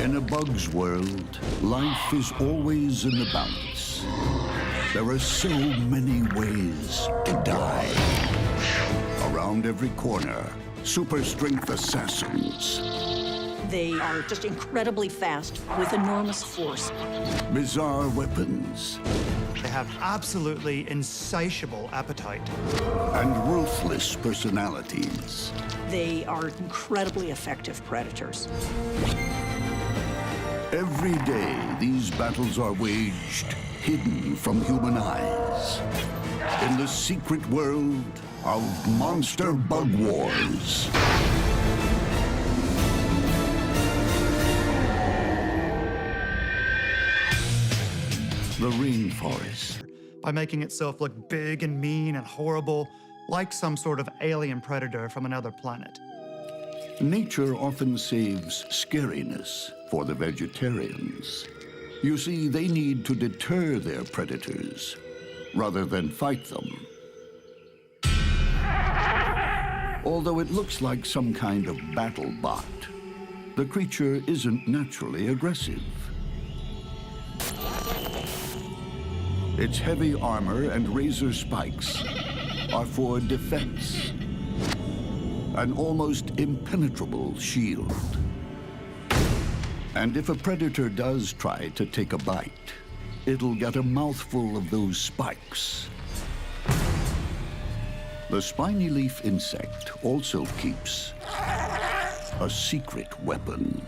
In a bug's world, life is always in the balance. There are so many ways to die. Around every corner, super-strength assassins. They are just incredibly fast with enormous force. Bizarre weapons. They have absolutely insatiable appetite. And ruthless personalities. They are incredibly effective predators. Every day, these battles are waged, hidden from human eyes. In the secret world of monster bug wars. The rainforest. By making itself look big and mean and horrible, like some sort of alien predator from another planet. Nature often saves scariness for the vegetarians. You see, they need to deter their predators rather than fight them. Although it looks like some kind of battle bot, the creature isn't naturally aggressive. Its heavy armor and razor spikes are for defense. An almost impenetrable shield. And if a predator does try to take a bite, it'll get a mouthful of those spikes. The spiny leaf insect also keeps a secret weapon.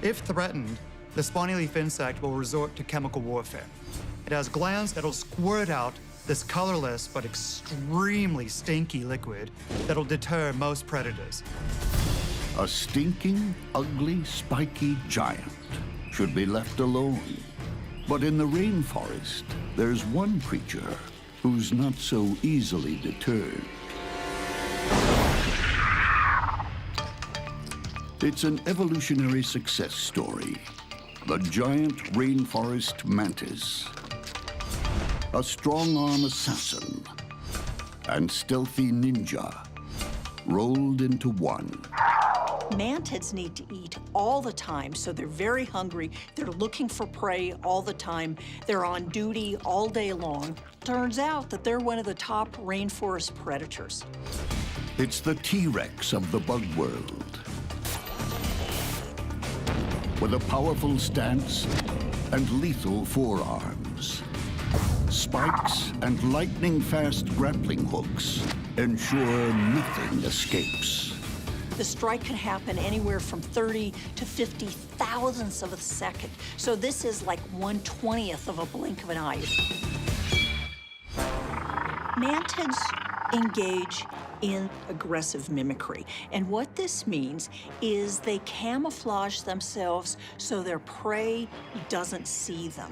If threatened, the spiny leaf insect will resort to chemical warfare. It has glands that'll squirt out this colorless but extremely stinky liquid that'll deter most predators. A stinking, ugly, spiky giant should be left alone. But in the rainforest, there's one creature who's not so easily deterred. It's an evolutionary success story. The giant rainforest mantis. A strong-arm assassin and stealthy ninja rolled into one. Mantids need to eat all the time, so they're very hungry. They're looking for prey all the time. They're on duty all day long. Turns out that they're one of the top rainforest predators. It's the T-Rex of the bug world. With a powerful stance and lethal forearms. Spikes and lightning-fast grappling hooks ensure nothing escapes. The strike can happen anywhere from 30 to 50 thousandths of a second. So this is like 1/20th of a blink of an eye. Mantids engage in aggressive mimicry. And what this means is they camouflage themselves so their prey doesn't see them.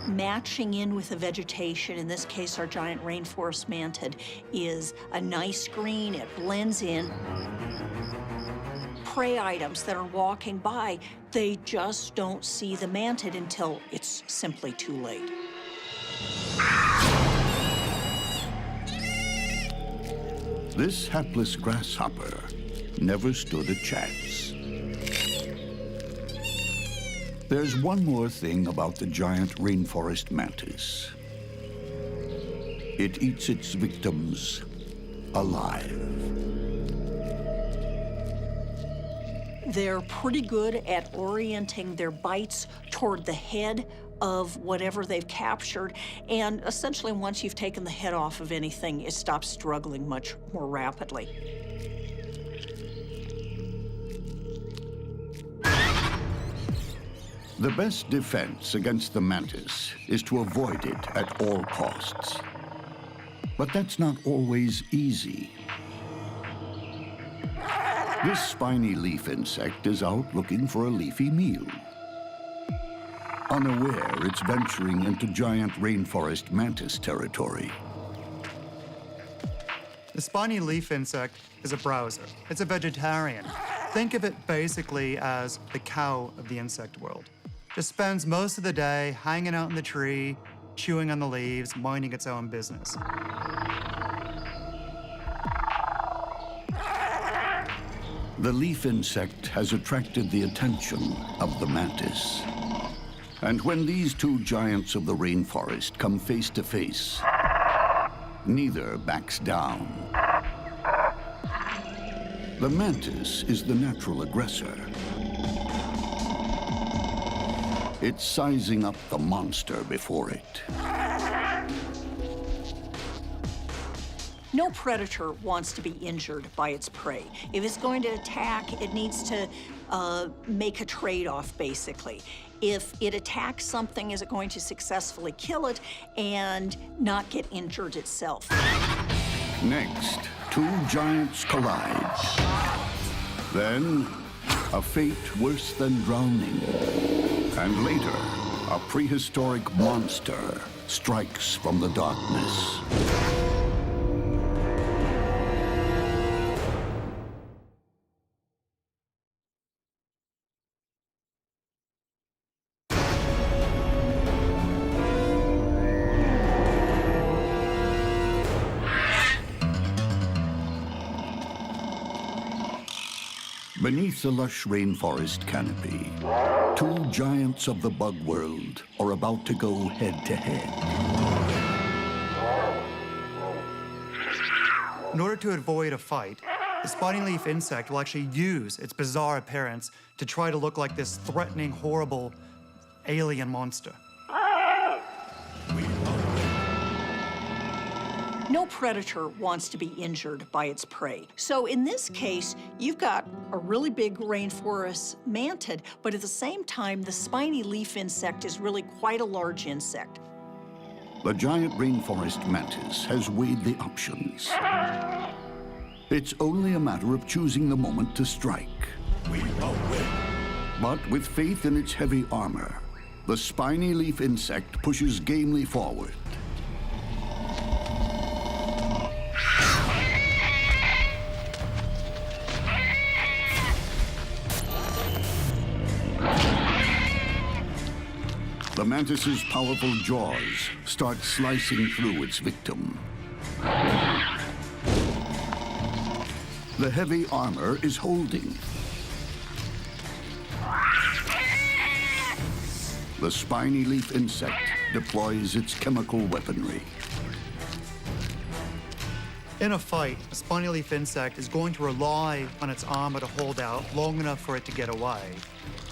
Matching in with the vegetation, in this case our giant rainforest mantid, is a nice green. It blends in. Prey items that are walking by, they just don't see the mantid until it's simply too late. This hapless grasshopper never stood a chance. There's one more thing about the giant rainforest mantis. It eats its victims alive. They're pretty good at orienting their bites toward the head of whatever they've captured, and essentially once you've taken the head off of anything, it stops struggling much more rapidly. The best defense against the mantis is to avoid it at all costs. But that's not always easy. This spiny leaf insect is out looking for a leafy meal. Unaware, it's venturing into giant rainforest mantis territory. The spiny leaf insect is a browser. It's a vegetarian. Think of it basically as the cow of the insect world. Just spends most of the day hanging out in the tree, chewing on the leaves, minding its own business. The leaf insect has attracted the attention of the mantis. And when these two giants of the rainforest come face to face, neither backs down. The mantis is the natural aggressor. It's sizing up the monster before it. No predator wants to be injured by its prey. If it's going to attack, it needs to make a trade-off, basically. If it attacks something, is it going to successfully kill it and not get injured itself? Next, two giants collide. Then, a fate worse than drowning. And later, a prehistoric monster strikes from the darkness. Beneath the lush rainforest canopy, two giants of the bug world are about to go head-to-head. In order to avoid a fight, the spiny leaf insect will actually use its bizarre appearance to try to look like this threatening, horrible alien monster. No predator wants to be injured by its prey. So in this case, you've got a really big rainforest mantid, but at the same time, the spiny leaf insect is really quite a large insect. The giant rainforest mantis has weighed the options. It's only a matter of choosing the moment to strike. But with faith in its heavy armor, the spiny leaf insect pushes gamely forward. The mantis's powerful jaws start slicing through its victim. The heavy armor is holding. The spiny leaf insect deploys its chemical weaponry. In a fight, a spiny leaf insect is going to rely on its armor to hold out long enough for it to get away.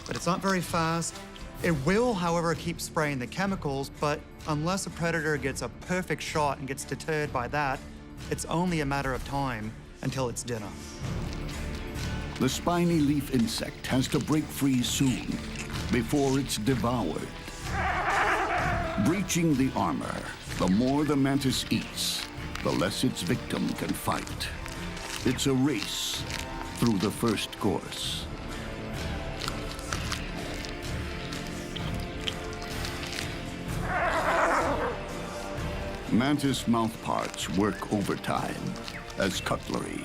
But it's not very fast. It will, however, keep spraying the chemicals, but unless a predator gets a perfect shot and gets deterred by that, it's only a matter of time until it's dinner. The spiny leaf insect has to break free soon, before it's devoured. Breaching the armor, the more the mantis eats, the less its victim can fight. It's a race through the first course. Mantis mouthparts work overtime as cutlery.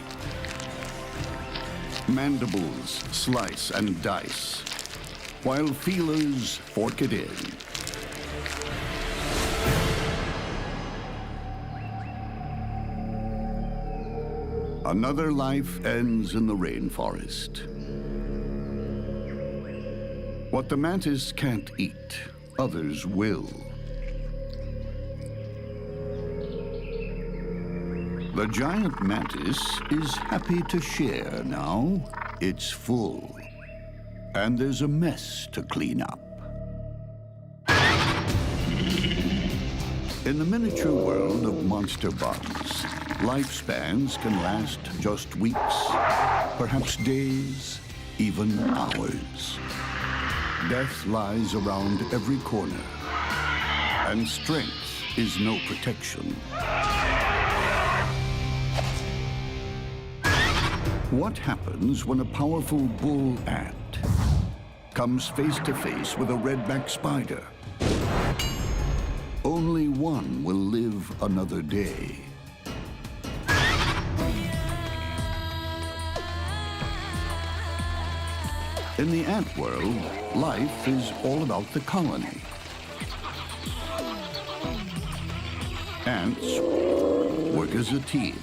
Mandibles slice and dice, while feelers fork it in. Another life ends in the rainforest. What the mantis can't eat, others will. The giant mantis is happy to share now. It's full. And there's a mess to clean up. In the miniature world of monster bugs, lifespans can last just weeks, perhaps days, even hours. Death lies around every corner, and strength is no protection. What happens when a powerful bull ant comes face to face with a redback spider? Only one will live another day. In the ant world, life is all about the colony. Ants work as a team,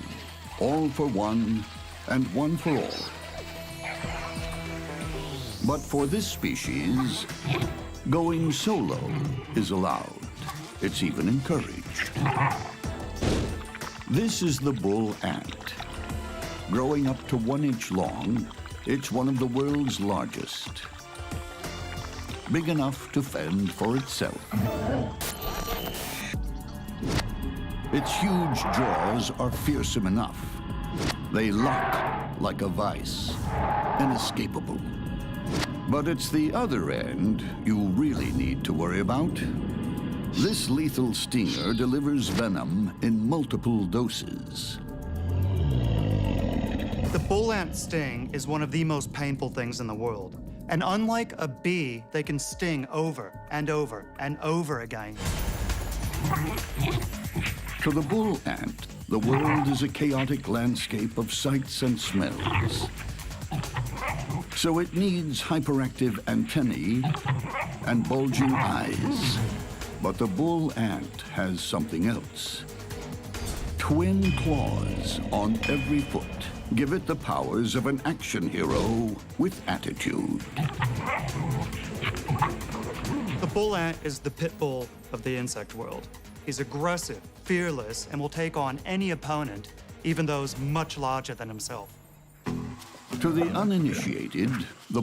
all for one and one for all. But for this species, going solo is allowed. It's even encouraged. This is the bull ant. Growing up to 1 inch long, it's one of the world's largest. Big enough to fend for itself. Its huge jaws are fearsome enough. They lock like a vice, inescapable. But it's the other end you really need to worry about. This lethal stinger delivers venom in multiple doses. The bull ant sting is one of the most painful things in the world. And unlike a bee, they can sting over and over and over again. To the bull ant, the world is a chaotic landscape of sights and smells. So it needs hyperactive antennae and bulging eyes. But the bull ant has something else. Twin claws on every foot give it the powers of an action hero with attitude. The bull ant is the pit bull of the insect world. He's aggressive, fearless, and will take on any opponent, even those much larger than himself. To the uninitiated, the